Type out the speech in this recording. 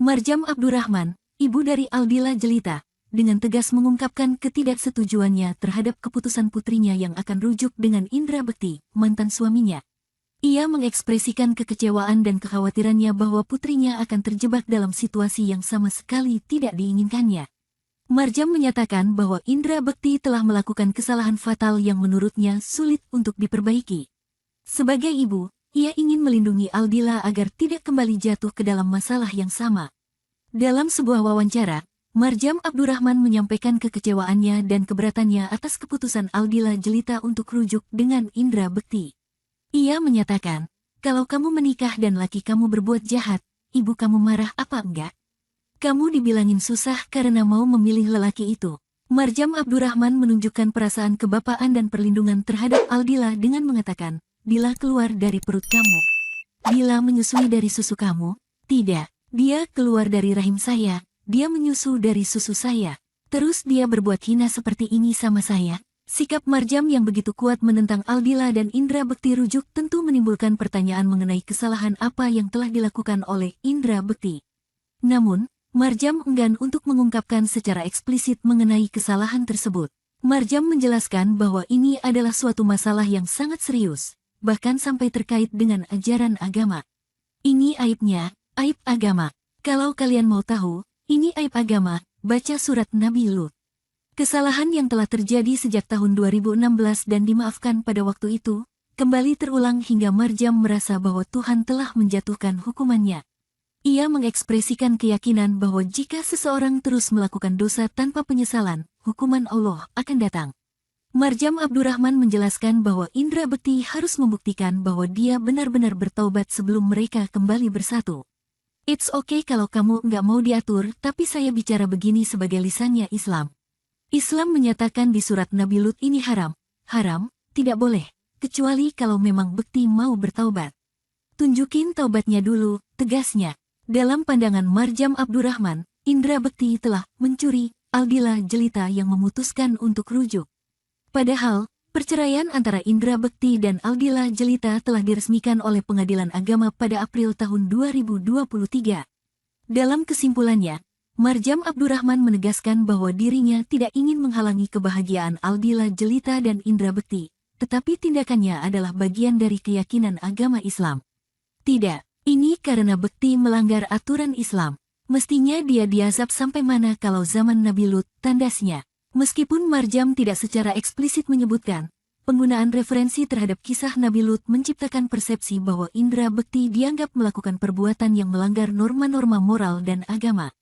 Marjam Abdurrahman, ibu dari Aldila Jelita, dengan tegas mengungkapkan ketidaksetujuannya terhadap keputusan putrinya yang akan rujuk dengan Indra Bekti, mantan suaminya. Ia mengekspresikan kekecewaan dan kekhawatirannya bahwa putrinya akan terjebak dalam situasi yang sama sekali tidak diinginkannya. Marjam menyatakan bahwa Indra Bekti telah melakukan kesalahan fatal yang menurutnya sulit untuk diperbaiki. Sebagai ibu, ia ingin melindungi Aldila agar tidak kembali jatuh ke dalam masalah yang sama. Dalam sebuah wawancara, Marjam Abdurrahman menyampaikan kekecewaannya dan keberatannya atas keputusan Aldila Jelita untuk rujuk dengan Indra Bekti. Ia menyatakan, kalau kamu menikah dan laki kamu berbuat jahat, ibu kamu marah apa enggak? Kamu dibilangin susah karena mau memilih lelaki itu. Marjam Abdurrahman menunjukkan perasaan kebapaan dan perlindungan terhadap Aldila dengan mengatakan, Dila keluar dari perut kamu. Dila menyusui dari susu kamu? Tidak, dia keluar dari rahim saya, dia menyusu dari susu saya. Terus dia berbuat hina seperti ini sama saya. Sikap Marjam yang begitu kuat menentang Aldila dan Indra Bekti rujuk tentu menimbulkan pertanyaan mengenai kesalahan apa yang telah dilakukan oleh Indra Bekti. Namun, Marjam enggan untuk mengungkapkan secara eksplisit mengenai kesalahan tersebut. Marjam menjelaskan bahwa ini adalah suatu masalah yang sangat serius, bahkan sampai terkait dengan ajaran agama. Ini aibnya, aib agama. Kalau kalian mau tahu, ini aib agama, baca surat Nabi Lut. Kesalahan yang telah terjadi sejak tahun 2016 dan dimaafkan pada waktu itu, kembali terulang hingga Marjam merasa bahwa Tuhan telah menjatuhkan hukumannya. Ia mengekspresikan keyakinan bahwa jika seseorang terus melakukan dosa tanpa penyesalan, hukuman Allah akan datang. Marjam Abdurrahman menjelaskan bahwa Indra Bekti harus membuktikan bahwa dia benar-benar bertaubat sebelum mereka kembali bersatu. It's okay kalau kamu nggak mau diatur, tapi saya bicara begini sebagai lisannya Islam. Islam menyatakan di surat Nabi Lut ini haram, tidak boleh, kecuali kalau memang Bekti mau bertaubat. Tunjukin taubatnya dulu, tegasnya. Dalam pandangan Marjam Abdurrahman, Indra Bekti telah mencuri Aldila Jelita yang memutuskan untuk rujuk. Padahal, perceraian antara Indra Bekti dan Aldila Jelita telah diresmikan oleh Pengadilan Agama pada April tahun 2023. Dalam kesimpulannya, Marjam Abdurrahman menegaskan bahwa dirinya tidak ingin menghalangi kebahagiaan Aldila Jelita dan Indra Bekti, tetapi tindakannya adalah bagian dari keyakinan agama Islam. Tidak. Ini karena Bekti melanggar aturan Islam. Mestinya dia diazab sampai mana kalau zaman Nabi Lut, tandasnya. Meskipun Marjam tidak secara eksplisit menyebutkan, penggunaan referensi terhadap kisah Nabi Lut menciptakan persepsi bahwa Indra Bekti dianggap melakukan perbuatan yang melanggar norma-norma moral dan agama.